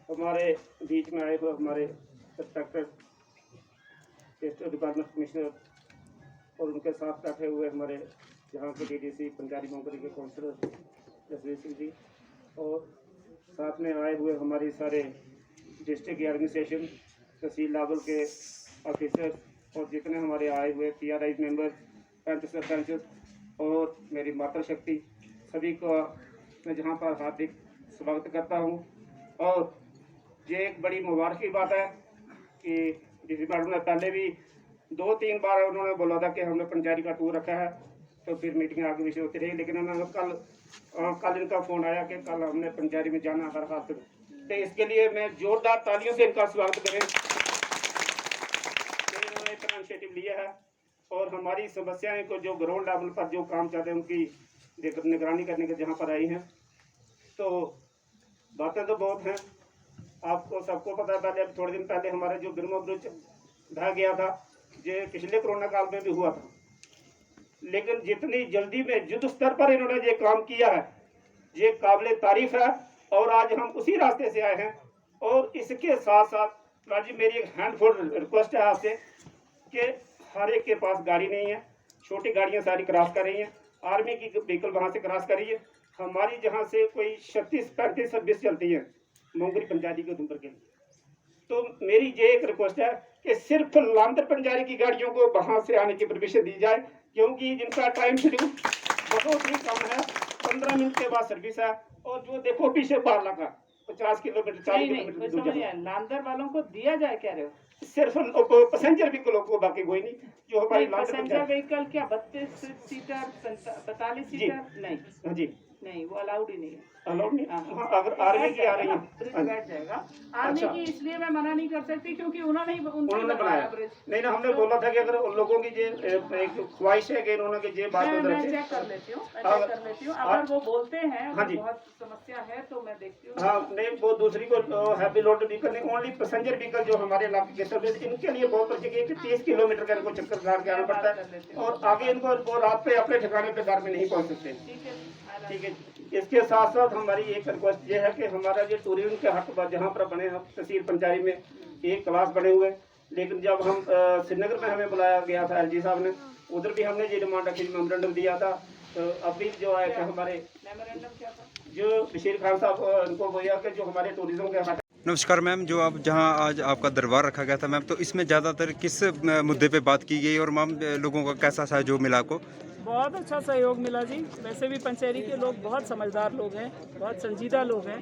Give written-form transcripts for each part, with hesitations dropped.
हमारे बीच में आए हुए हमारे इंस्पेक्टर डिपार्टमेंट कमिश्नर और उनके साथ बैठे हुए हमारे यहाँ के डीडीसी पंचायती मोंगरी के काउंसलर जसवीर सिंह जी और साथ में आए हुए हमारी सारे डिस्ट्रिक्ट एडमिनिस्ट्रेशन तहसील लेवल के ऑफिसर्स और जितने हमारे आए हुए PRI मेंबर पंच सरपंच और मेरी मातृशक्ति सभी का मैं जहाँ पर हार्दिक स्वागत करता हूँ। और ये एक बड़ी मुबारक की बात है कि डीसी मैडम ने पहले भी 2-3 बार उन्होंने बोला था कि हमने पंचायती का टूर रखा है, तो फिर मीटिंग आगे विषय होती रही, लेकिन उन्होंने कल इनका फ़ोन आया कि कल हमने पंचायती में जाना हर हाल में। तो इसके लिए मैं जोरदार तालियों से इनका स्वागत करें कि इन्होंने इतना इनिशिएटिव लिया है और हमारी समस्याएं को जो ग्राउंड लेवल पर जो काम चल रहे हैं उनकी निगरानी करने के जहाँ पर आई हैं। तो बातें तो बहुत हैं, आपको सबको पता है। पहले थोड़े दिन पहले हमारे जो बिरमा ब्रिज ढह गया था, ये पिछले कोरोना काल में भी हुआ था, लेकिन जितनी जल्दी में युद्ध स्तर पर इन्होंने ये काम किया है ये काबिल तारीफ है। और आज हम उसी रास्ते से आए हैं। और इसके साथ साथ राजी मेरी एक हैंडफुल रिक्वेस्ट है आपसे कि हर एक के पास गाड़ी नहीं है, छोटी गाड़ियां सारी क्रॉस कर रही हैं, आर्मी की व्हीकल वहाँ से क्रॉस कर रही है, हमारी जहाँ से कोई 36-35 सर्विस चलती है मोंगरी पंचायती के उधमपुर के लिए। तो मेरी ये एक रिक्वेस्ट है कि सिर्फ लांदर पंचायती की गाड़ियों को वहाँ से आने की परमिशन दी जाए, क्योंकि जिनका टाइम शेड्यूल बहुत ही कम है, 15 मिनट के बाद सर्विस है। और जो देखो पीछे पारला का 50 किलोमीटर 40 किलोमीटर लांदर वालों को दिया जाए कह रहे हो? सिर्फ पैसेंजर व्हीकल को, बाकी कोई नहीं। जो हमारी पैसेंजर व्हीकल क्या 32 सीटर 45 सीटर नहीं? हाँ जी नहीं, वो अलाउड ही नहीं है। अलाउड नहीं। हाँ, अगर आर्मी की आ रही है बैठ जाएगा। आर्मी की इसलिए मैं मना नहीं कर सकती क्योंकि उन्होंने बनाया नहीं ना। हमने बोला था कि अगर उन लोगों की एक ख्वाहिश है कि उन्होंने की ये बात मैं चेक कर लेती हूँ अगर वो बोलते हैं बहुत समस्या है तो मैं देखती हूँ। हाँ नहीं, वो दूसरी को हैवी लोड व्हीकल नहीं, ओनली पैसेंजर व्हीकल जो हमारे इलाके के सर्विस इनके लिए बहुत अच्छी है कि 30 किलोमीटर का इनको चक्कर काट के आना पड़ता है और आगे इनको वो रात पे अपने ठिकाने पे घर में नहीं पहुँच सकते। ठीक है। इसके साथ साथ हमारी एक रिक्वेस्ट ये है कि हमारा जो टूरिज्म के हट पर जहाँ पर बने हैं तहसील पंचायत में एक क्लास बने हुए, लेकिन जब हम श्रीनगर में हमें बुलाया गया था LG साहब ने, उधर भी हमने ये डिमांड रखी, मेमोरेंडम दिया था। तो अभी जो आए थे हमारे मेमोरेंडम क्या था? जो बशीर खान साहब उनको बोला कि जो हमारे टूरिज्म के हट। नमस्कार मैम, जो आप जहां आज आपका दरबार रखा गया था मैम, तो इसमें ज़्यादातर किस मुद्दे पे बात की गई और मैम लोगों का कैसा सहयोग मिला आपको? बहुत अच्छा सहयोग मिला जी। वैसे भी पंचेरी के लोग बहुत समझदार लोग हैं, बहुत संजीदा लोग हैं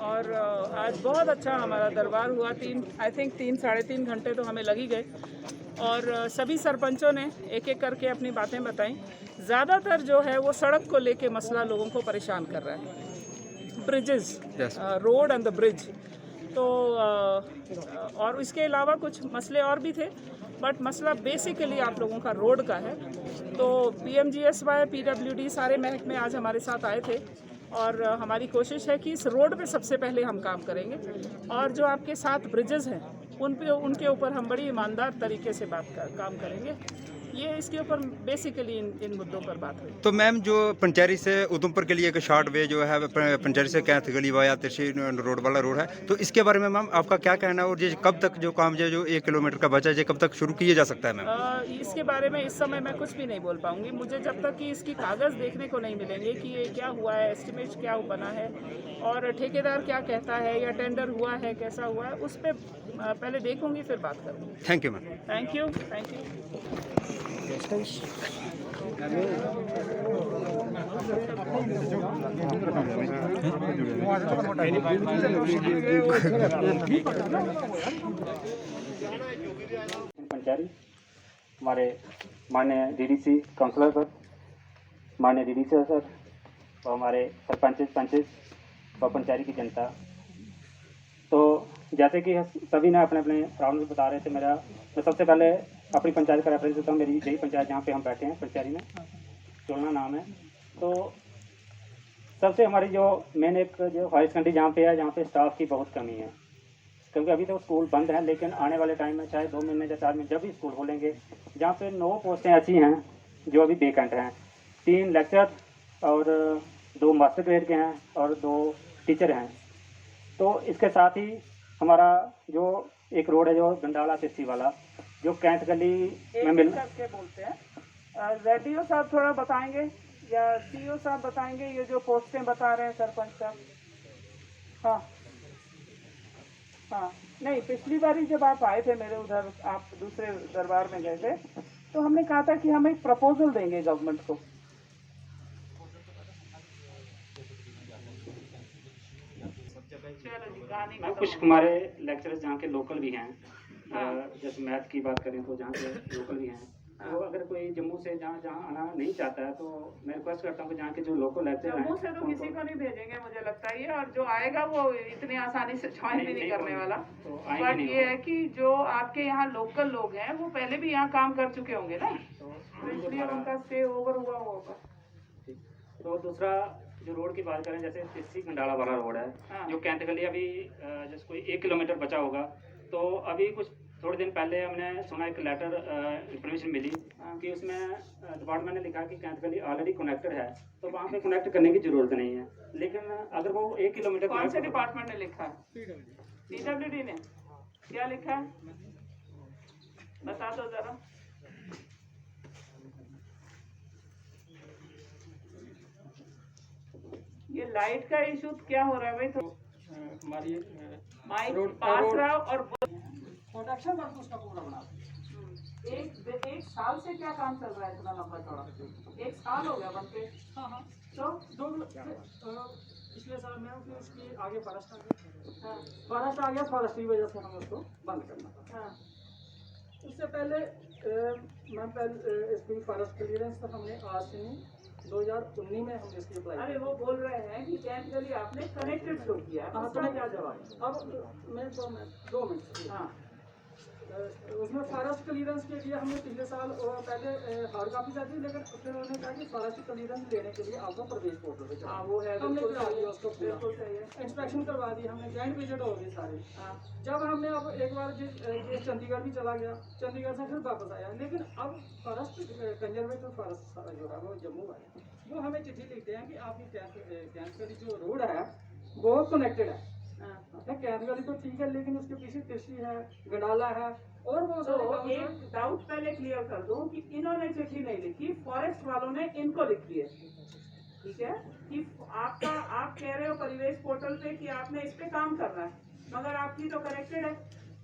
और आज बहुत अच्छा हमारा दरबार हुआ। 3-3.5 घंटे तो हमें लग ही गए और सभी सरपंचों ने एक एक करके अपनी बातें बताई। ज़्यादातर जो है वो सड़क को लेके मसला लोगों को परेशान कर रहा है, bridges, road and the bridge. तो और इसके अलावा कुछ मसले और भी थे, बट मसला बेसिकली आप लोगों का रोड का है। तो PMGSY PWD सारे महकमे आज हमारे साथ आए थे और हमारी कोशिश है कि इस रोड पे सबसे पहले हम काम करेंगे और जो आपके 7 ब्रिजेस हैं उनके ऊपर हम बड़ी ईमानदार तरीके से काम करेंगे। ये इसके ऊपर बेसिकली इन मुद्दों पर बात हुई। तो मैम जो पंचेरी से उधमपुर के लिए एक शॉर्ट वे जो है पंचेरी से कैंथ गली वाया तिरछी रोड वाला रोड है, तो इसके बारे में मैम आपका क्या कहना है और ये कब तक जो काम जो 1 किलोमीटर का बचा है कब तक शुरू किया जा सकता है मैम? इसके बारे में इस समय मैं कुछ भी नहीं बोल पाऊंगी। मुझे जब तक कि इसकी कागज़ देखने को नहीं मिलेंगे कि ये क्या हुआ है, एस्टिमेट क्या बना है और ठेकेदार क्या कहता है या टेंडर हुआ है कैसा हुआ है, उस पर पहले देखूंगी फिर बात करूँगी। Thank you ma'am. Thank you. Panchayat हमारे माननीय DDC काउंसलर सर, माननीय DDC सर और हमारे सरपंच और पंचायत की जनता। तो जैसे कि सभी ने अपने अपने प्रॉब्लम बता रहे थे, मैं सबसे पहले अपनी पंचायत का रेफरेंस देता हूँ। मेरी यही पंचायत जहाँ पे हम बैठे हैं पंचायती में, चोलना नाम है। तो सबसे हमारी जो मेन एक जो हाई सेकेंडरी जहाँ पे है, जहाँ पे स्टाफ की बहुत कमी है, क्योंकि अभी तो स्कूल बंद हैं, लेकिन आने वाले टाइम में शायद 2 महीने या 4 महीने जब भी स्कूल खोलेंगे, जहाँ पे 9 पोस्टें ऐसी हैं जो अभी वेकेंट हैं। 3 लेक्चर और 2 मास्टर ग्रेड के हैं और 2 टीचर हैं। तो इसके साथ ही हमारा जो एक रोड है जो गंडाला तिस्सी वाला जो कैंथ गली में मिल करके बोलते हैं। रेडियो साहब थोड़ा बताएंगे या सीईओ साहब बताएंगे ये जो पोस्टें बता रहे हैं सरपंच साहब। हाँ हाँ, नहीं पिछली बारी जब आप आए थे मेरे उधर, आप दूसरे दरबार में गए थे, तो हमने कहा था कि हम एक प्रपोजल देंगे गवर्नमेंट को। मैम कुछ हमारे लेक्चरर्स जहाँ के लोकल भी हैं, जैसे मैथ की बात करें तो जहाँ के लोकल भी हैं, तो अगर कोई जम्मू से जहाँ आना नहीं चाहता है तो मैं रिक्वेस्ट करता हूँ कि जहाँ के जो लोकल लेक्चर हैं जम्मू से तो किसी को नहीं भेजेंगे मुझे लगता है, और जो आएगा वो इतनी आसानी से ज्वाइन भी नहीं करने वाला। बट ये है कि जो आपके यहाँ लोकल लोग हैं वो पहले भी यहाँ काम कर चुके होंगे ना, तो इसलिए उनका स्टे ओवर हुआ होगा। तो दूसरा जो रोड की बात करें, जैसे तिस्सी गंडाला वाला रोड है, जो कैंथ गली अभी जैसे कोई 1 किलोमीटर बचा होगा, तो अभी कुछ थोड़े दिन पहले हमने सुना एक लेटर इन्फॉर्मेशन मिली कि उसमें डिपार्टमेंट ने लिखा कि कैंथ गली ऑलरेडी कनेक्टेड है, तो वहाँ पे कनेक्ट करने की ज़रूरत नहीं है। लेकिन अगर वो 1 किलोमीटर कौन से डिपार्टमेंट ने लिखा है? PWD ने क्या लिखा है बता दो जरा। ये लाइट का इशू क्या हो रहा है भाई? तो हमारी माइक पास रहा और प्रोडक्शन वर्क उसका पूरा बना। एक साल से क्या काम चल रहा है इतना लंबा चौड़ा? 1 साल हो गया बनते। हाँ तो पिछले साल में फिर उसकी आगे फॉरेस्ट आ गया, फॉरेस्ट आ गया, फॉरेस्ट की वजह से हमें उसको बंद करना पड़ा। उससे पहले इसकी फॉरेस्ट क्लियरेंस तो हमने आज से नहीं 2019 में हम इसकी अप्लाई। अरे वो बोल रहे हैं कि कैंथ गली आपने कनेक्टेड शो किया है, उसका क्या जवाब? अब मैं 2 मिनट हाँ, उसमें फॉरेस्ट क्लियरेंस के लिए हमने पिछले साल पहले हार्ड कॉपी कर दी, लेकिन फिर उन्होंने कहा कि फॉरेस्ट क्लियरेंस लेने के लिए आपको प्रदेश पोर्टल पे हाँ वो है, हमने बिल्कुल करा दिया सही उसको है, पूरा बिल्कुल सही है। इंस्पेक्शन करवा दी हमने, जॉइंट विजिट हो गई सारे। हाँ, जब हमने अब एक बार ये चंडीगढ़ भी चला गया, चंडीगढ़ से फिर वापस आया, लेकिन अब फॉरेस्ट कंजर्वेटिव फॉरेस्ट जो है वो जम्मू है, वो हमें चिट्ठी लिखते हैं कि आपकी कैंथ गली जो रोड है वो कनेक्टेड है। कैंथ गली तो ठीक है, लेकिन उसके पीछे तिस्सी है, गंडाला है, और वो तो एक डाउट पहले क्लियर कर दूं कि इन्होंने चिट्ठी नहीं लिखी, फॉरेस्ट वालों ने इनको लिखी है, ठीक है? कि आप कह रहे हो परिवेश पोर्टल पे कि आपने इस पे काम करना है, मगर आपकी तो कनेक्टेड है,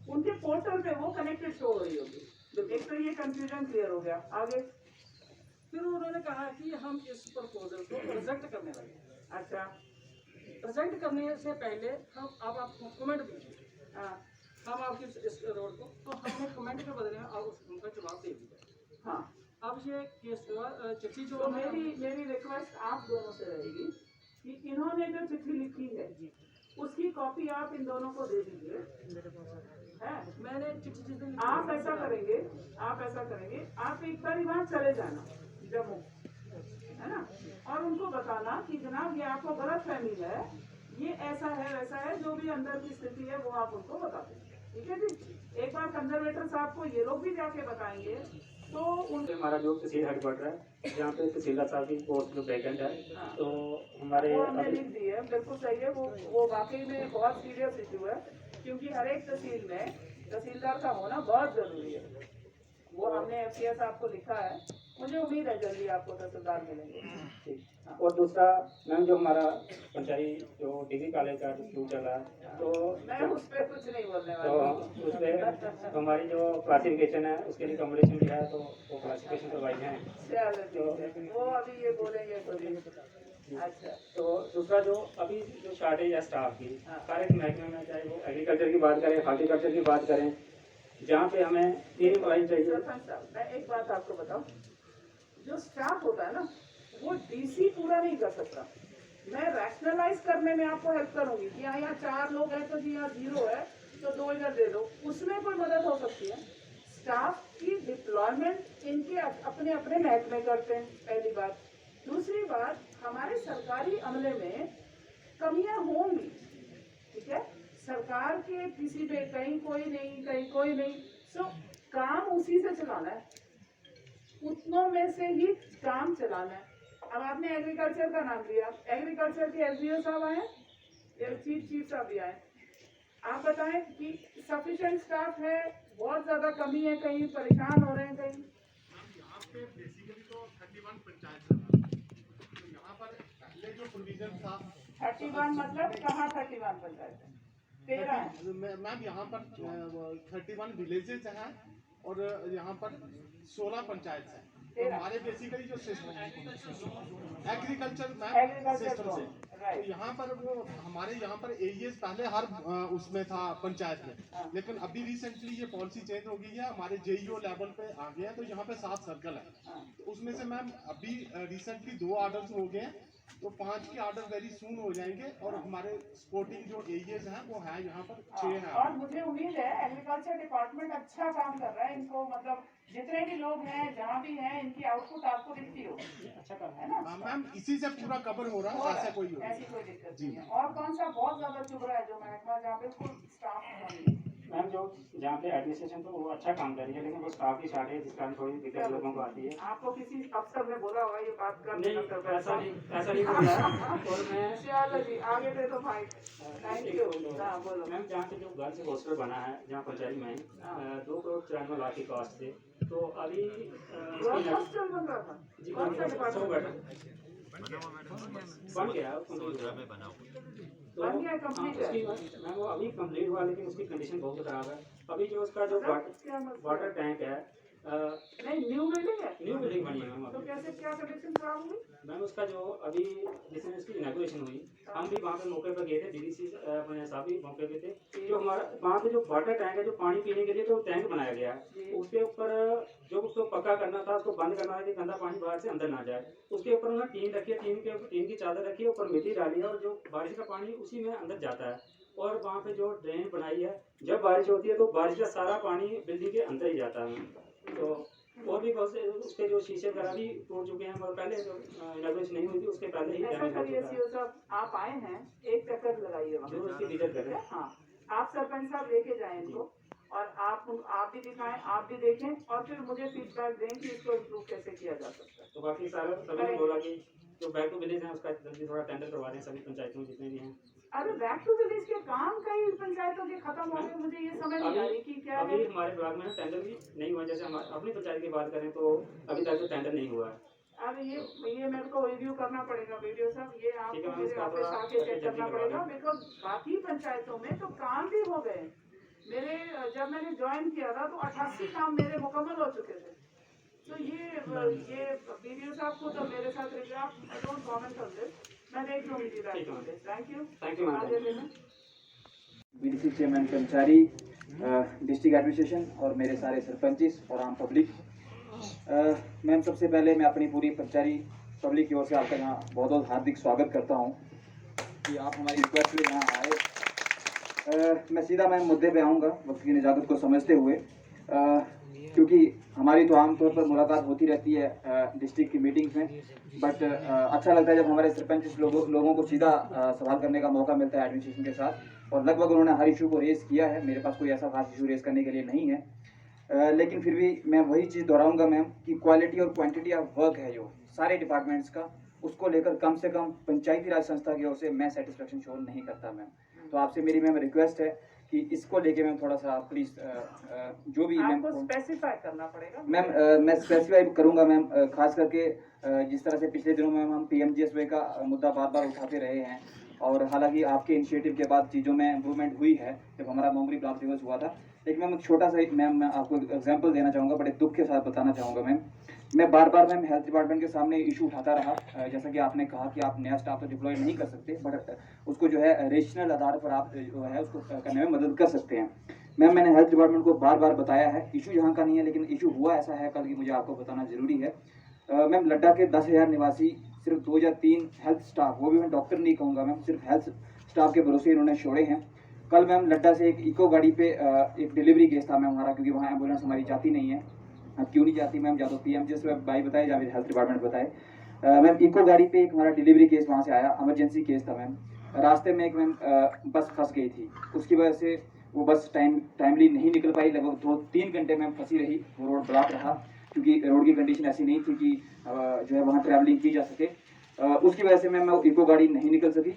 उनके पोर्टल पे वो कनेक्टेड शो हो रही होगी। एक तो ये कंफ्यूजन क्लियर हो गया। आगे फिर उन्होंने कहा कि हम इस प्रपोजल को रिजेक्ट करने लगे। अच्छा, रिजेक्ट करने से पहले हम अब आप कमेंट दीजिए। हाँ हम आपकी इस रोड को, तो हमने कमेंट के बदले में आप उनका जवाब दे दिया। हाँ, अब ये केस चिट्ठी जो तो मेरी रिक्वेस्ट आप दोनों से रहेगी कि इन्होंने जो चिट्ठी लिखी है उसकी कॉपी आप इन दोनों को दे दीजिए। है, मैंने चिट्ठी आप ऐसा करेंगे, आप एक बार वहाँ चले जाना जम्मू, है ना, और उनको बताना कि जनाब ये आपको गलत फहमी है, ये ऐसा है वैसा है, जो भी अंदर की स्थिति है वो आप उनको बता दें, ठीक है जी? एक बार कंजर्वेटर साहब को ये लोग भी जाके बताएंगे तो उन हमारा जो तहसील हेडक्वार्टर है, जहाँ पे तहसीलदार साहब की पोस्ट जो वैकेंट है, तो हमारे वो हमने लिख दी है, बिल्कुल सही है। वो वाकई में बहुत सीरियस इशू है, क्योंकि हर एक तहसील में तहसीलदार का होना बहुत जरूरी है। वो हमने FCS आपको लिखा है, मुझे उम्मीद है जल्दी आपको तहसीलदार मिलेंगे। और दूसरा मैम जो हमारा पंचायत जो डिग्री कॉलेज का शुरू चल रहा है, तो मैं उस पर कुछ नहीं बोलने तो वाली। उस पर हमारी जो क्लासिफिकेशन है उसके लिए कॉम्पिटिशन भी है, तो वो क्लासिफिकेशन करवाई है। चलो ठीक है, वो अभी ये बोलेंगे खुद। अच्छा, तो दूसरा जो अभी जो शॉर्टेज है स्टाफ की, सारे महकमे में, चाहे वो एग्रीकल्चर की बात करें, हॉर्टिकल्चर की बात करें, जहाँ पे हमें 3 एम्प्लॉई चाहिए। सरपंच साहब, मैं एक बात आपको बताऊं, जो स्टाफ होता है ना वो DC पूरा नहीं कर सकता। मैं रैशनलाइज करने में आपको हेल्प करूंगी कि यहाँ 4 लोग हैं तो जी यहाँ 0 है तो 2 इधर दे दो, उसमें कोई मदद हो सकती है। स्टाफ की डिप्लॉयमेंट इनके अपने अपने महकमे करते हैं, पहली बात। दूसरी बात, हमारे सरकारी अमले में कमियां होंगी, ठीक है? सरकार के किसी पे कहीं कोई नहीं, सो काम उसी से चलाना है, उतनों में से ही काम चलाना है। अब आपने एग्रीकल्चर का नाम लिया, एग्रीकल्चर के SDO साहब आए, ये चीफ साहब भी आए। आप बताएं कि सफिशिएंट स्टाफ है, बहुत ज्यादा कमी है, कहीं परेशान हो रहे हैं कहीं? यहाँ पे बेसिकली तो 31 पंचायत है, तो यहाँ पर पहले जो प्रोविजन था 31 मतलब कहाँ 31 पंचायत है? 13 है। मैम यहाँ पर 31 विलेजेस हैं और यहाँ पर 16 पंचायत हैं। तो हमारे बेसिकली जो सिस्टम एग्रीकल्चर मैम सिस्टम से, तो यहाँ पर वो हमारे यहाँ पर एरियाज पहले हर उसमें था पंचायत में, लेकिन अभी रिसेंटली ये पॉलिसी चेंज हो गई है, हमारे जेईओ लेवल पे आ गया है, तो यहाँ पे 7 सर्कल है। तो उसमें से मैम अभी रिसेंटली 2 ऑर्डर्स हो गए हैं, तो 5 के ऑर्डर वेरी सून हो जाएंगे और हमारे स्पोर्टिंग जो एरियाज हैं वो है यहाँ पर 6 हैं। और मुझे उम्मीद है एग्रीकल्चर डिपार्टमेंट अच्छा काम कर रहा है, इनको मतलब जितने भी लोग हैं जहाँ भी हैं इनकी आउटपुट आपको दिखती हो, अच्छा कर है ना मैम, इसी से पूरा कवर हो रहा है, ऐसा कोई ऐसी कोई दिक्कत नहीं है। और कौन सा बहुत ज्यादा चुभ रहा है जो महकमा जहाँ पे फुल स्टाफ नहीं? मैम जो जहाँ पे एडमिनिस्ट्रेशन तो वो अच्छा काम कर रही है, लेकिन वो स्टाफ की शॉर्टेज जिस कारण थोड़ी दिक्कत लोगों को आती है। आपको किसी अफसर ने बोला होगा ये बात कर? नहीं, ऐसा नहीं बोला है। और मैं चलो जी आगे दे दो भाई, थैंक यू। हाँ बोलो मैम, जहाँ पे जो गर्ल्स हॉस्टल बना है जहाँ पंचायत में 2 करोड़ 94 लाख की कॉस्ट से, तो अभी हॉस्टल बन रहा था जी कौन सा डिपार्टमेंट? बन गया तो बन गया, कंप्लीट है? मैम वो अभी कंप्लीट हुआ, लेकिन उसकी कंडीशन बहुत खराब है। अभी जो उसका जो वाटर टैंक है, नहीं न्यू बिल्डिंग है, न्यू बिल्डिंग बनी है मैम। तो अभी कैसे क्या कंडीशन खराब हुई? मैम उसका जो अभी जिस दिन इसकी इनॉग्रेशन हुई, हम भी वहाँ पे मौके पर गए थे, डीडीसी अपने साहब भी मौके पे थे। जो हमारा वहाँ पे जो वाटर टैंक है, जो पानी पीने के लिए जो टैंक बनाया गया है, उसके ऊपर जो उसको पक्का करना था, उसको बंद करना था कि गंदा पानी बाहर से अंदर ना जाए। उसके ऊपर उन्होंने टीन रखी है, टीन के ऊपर टीन की चादर रखी है, ऊपर मिट्टी डाली है, और जो बारिश का पानी उसी में अंदर जाता है। और वहाँ पे जो ड्रेन बनाई है, जब बारिश होती है तो बारिश का सारा पानी बिल्डिंग के अंदर ही जाता है। तो और भी बहुत से उसके जो शीशे वगैरह भी टूट चुके हैं, और पहले जो इनॉग्रेशन नहीं हुई थी उसके पहले ही ऐसा डैमेज हो करिए चुका है। सीओ साहब, आप आए हैं, एक चक्कर लगाइए वहाँ। जरूर उसकी विजिट करें। हाँ, आप सरपंच साहब लेके जाएं इनको, और आप भी दिखाएं, आप भी देखें, और फिर मुझे फीडबैक दें कि इसको इम्प्रूव कैसे किया जा सकता है। तो बाकी सारा सभी ने बोला कि जो बैक टू विलेज है उसका जल्दी थोड़ा टेंडर करवा दें सभी पंचायतों में जितने भी हैं। अरे बैक टू विलेज के काम कई पंचायतों के खत्म हो गए, मुझे ये समझ नहीं आ रही कि क्या है। अभी हमारे ब्लॉक में टेंडर भी नहीं हुआ। जैसे हम अपनी पंचायत की बात करें तो अभी तक तो टेंडर नहीं हुआ है। अब ये मेरे को रिव्यू करना पड़ेगा वीडियो साहब, ये ठीक है, आपको मैं मेरे इसका ऑफिस थोड़ा आके चेक जल्दी करना करवा पड़ेगा, दूँ। बिकॉज बाकी पंचायतों में तो काम भी हो गए। मेरे जब मैंने ज्वाइन किया था तो 88 काम मेरे मुकम्मल हो चुके थे। तो ये वीडियो साहब को तो मेरे साथ रहिए, आप I don't comment on this, मैं देख लूंगी। थैंक यू आगे लेना। बीडीसी चेयरमैन कर्मचारी, डिस्ट्रिक्ट एडमिनिस्ट्रेशन और मेरे सारे सरपंचिस और आम पब्लिक, मैम सबसे पहले मैं अपनी पूरी पंचायती पब्लिक की ओर से आपका यहाँ बहुत बहुत हार्दिक स्वागत करता हूँ कि आप हमारी रिक्वेस्ट में यहाँ आए। मैं सीधा मैम मुद्दे पे आऊँगा वक्त की नज़ाकत को समझते हुए, क्योंकि हमारी तो आमतौर पर मुलाकात होती रहती है डिस्ट्रिक्ट की मीटिंग्स में, बट अच्छा लगता है जब हमारे सरपंच लोगों को सीधा सवाल करने का मौका मिलता है एडमिनिस्ट्रेशन के साथ। और लगभग उन्होंने हर इशू को रेज़ किया है, मेरे पास कोई ऐसा खास इशू रेज़ करने के लिए नहीं है। लेकिन फिर भी मैं वही चीज़ दोहराऊंगा मैम कि क्वालिटी और क्वांटिटी ऑफ वर्क है जो सारे डिपार्टमेंट्स का, उसको लेकर कम से कम पंचायती राज संस्था की ओर से मैं सेटिस्फेक्शन शो नहीं करता मैम। तो आपसे मेरी मैम रिक्वेस्ट है कि इसको लेके मैम थोड़ा सा प्लीज़ जो भी मैम आपको स्पेसिफाई करना पड़ेगा मैम, मैं स्पेसिफाई करूंगा मैम, खास करके जिस तरह से पिछले दिनों में हम पीएमजीएसवाई का मुद्दा बार बार उठाते रहे हैं, और हालांकि आपके इनिशिएटिव के बाद चीज़ों में इम्प्रूवमेंट हुई है जब हमारा मोंगरी ब्लॉक दिवस हुआ था। लेकिन मैम एक छोटा सा मैम मैं आपको एग्जांपल देना चाहूँगा, बड़े दुख के साथ बताना चाहूँगा मैम। मैं बार बार मैम हेल्थ डिपार्टमेंट के सामने इशू उठाता रहा, जैसा कि आपने कहा कि आप नया स्टाफ तो डिप्लॉय नहीं कर सकते, बट उसको जो है रेशनल आधार पर आप जो है उसको करने में मदद कर सकते हैं। मैम मैंने हेल्थ डिपार्टमेंट को बार बार बताया है, इशू यहाँ का नहीं है, लेकिन इशू हुआ ऐसा है कल की मुझे आपको बताना जरूरी है। मैम लड्डा के 10,000 निवासी सिर्फ 2 या 3 हेल्थ स्टाफ, वो भी मैं डॉक्टर नहीं कहूँगा मैम, सिर्फ हेल्थ स्टाफ के भरोसे इन्होंने छोड़े हैं। कल मैम लड्डा से एक इको गाड़ी पे एक डिलीवरी केस था मैम हमारा, क्योंकि वहाँ एम्बुलेंस हमारी जाती नहीं है। अब क्यों नहीं जाती मैम, या तो पीएमजीएसवाई भाई बताए या फिर हेल्थ डिपार्टमेंट बताए। मैम इको गाड़ी पे एक हमारा डिलीवरी केस वहाँ से आया, इमरजेंसी केस था मैम। रास्ते में एक मैम बस फंस गई थी, उसकी वजह से वो बस टाइमली नहीं निकल पाई, लगभग 2-3 घंटे मैम फंसी रही, वो रोड ब्लॉक रहा, क्योंकि रोड की कंडीशन ऐसी नहीं थी कि जो है वहाँ ट्रैवलिंग की जा सके। उसकी वजह से मैम इको गाड़ी नहीं निकल सकी।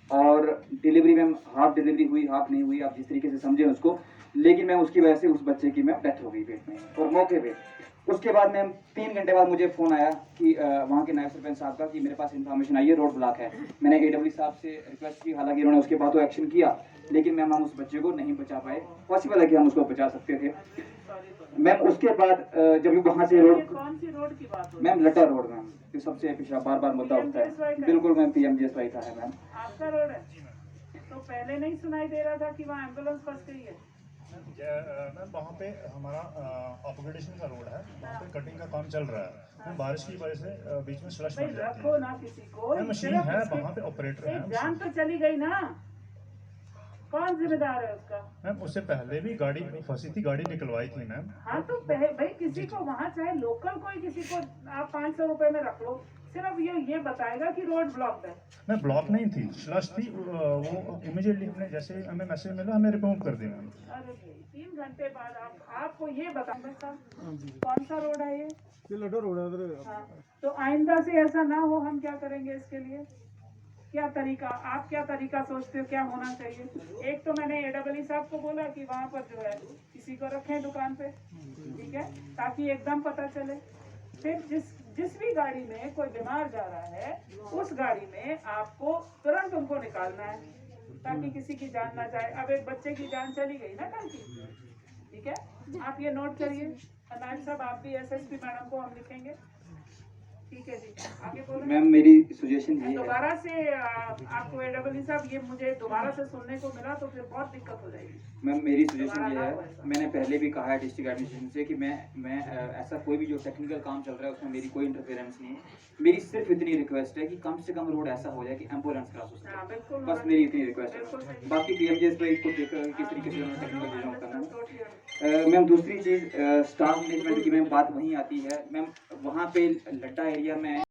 और डिलीवरी मैम हाफ डिलीवरी हुई, हाफ नहीं हुई, आप जिस तरीके से समझें उसको, लेकिन मैम उसकी वजह से उस बच्चे की मैम डेथ हो गई पेट में और मौके पे। उसके बाद मैम 3 घंटे बाद मुझे फ़ोन आया कि वहाँ के नायब सरपंच साहब का कि मेरे पास इन्फॉर्मेशन आई है रोड ब्लॉक है। मैंने AW साहब से रिक्वेस्ट की, हालांकि उन्होंने उसके बाद तो एक्शन किया, लेकिन मैम हम उस बच्चे को नहीं बचा पाए। पॉसिबल है कि हम उसको बचा सकते थे मैम। उसके बाद जब वहाँ से रोड, कौन सी रोड की बात हो? मैम लटा रोड मैम, जो सबसे पिछड़ा बार बार मुद्दा उठता है। बिल्कुल मैम, PMGSY का है मैम। आपका रोड है तो पहले नहीं सुनाई दे रहा था कि वहाँ एम्बुलेंस फंस गई है? मैम वहाँ पे हमारा अपग्रेडेशन का रोड है, वहाँ पे कटिंग का काम चल रहा है। मैम बारिश की वजह से बीच में स्लश भाई बन जाती रखो ना किसी को, है। मशीन है वहाँ पे, ऑपरेटर है। जान तो चली गई ना, कौन जिम्मेदार है उसका? मैम उससे पहले भी गाड़ी फंसी थी, गाड़ी निकलवाई थी मैम। हाँ तो भाई किसी को वहाँ चाहे लोकल कोई किसी को आप 500 रुपए में रख लो, सिर्फ ये बताएगा कि रोड ब्लॉक है। मैम ब्लॉक नहीं थी, स्लश थी। वो इमीडिएटली हमने जैसे हमें मैसेज मिला, हमें रिमूव कर दी मैम। अरे 3 घंटे बाद आपको ये बताऊंगा साहब कौन सा रोड है ये लटा रोड है। हाँ, तो आइंदा से ऐसा ना हो, हम क्या करेंगे इसके लिए? क्या तरीका, आप क्या तरीका सोचते हो क्या होना चाहिए? एक तो मैंने AW साहब को बोला कि वहाँ पर जो है किसी को रखें दुकान पे, ठीक है, ताकि एकदम पता चले। फिर जिस भी गाड़ी में कोई बीमार जा रहा है, उस गाड़ी में आपको तुरंत उनको निकालना है ताकि किसी की जान ना जाए। अब एक बच्चे की जान चली गई ना कल की, ठीक है, आप ये नोट करिए। नायब साहब आप भी SSP मैडम को हम लिखेंगे, ठीक है जी, आगे बोलो। मैम मेरी सजेशन ये है, दोबारा से आपको AW साहब ये मुझे दोबारा से सुनने को मिला तो फिर बहुत दिक्कत हो जाएगी। मैम मेरी सजेशन ये है, मैंने पहले भी कहा है डिस्ट्रिक्ट एडमिनिस्ट्रेशन से कि मैं ऐसा कोई भी जो टेक्निकल काम चल रहा है उसमें मेरी कोई इंटरफेरेंस नहीं है। मेरी सिर्फ इतनी रिक्वेस्ट है कि कम से कम रोड ऐसा हो जाए कि एम्बुलेंस क्रॉस हो हाँ, सके, बिल्कुल, बस मेरी इतनी रिक्वेस्ट बिल्कुल है। सही। बाकी PMGSY को देख किस तरीके से उन्होंने टेक्निकल चीज़ों को करना है। मैम दूसरी चीज़ स्टाफ मैनेजमेंट की मैम बात वहीं आती है मैम, वहाँ पे लड्डा एरिया में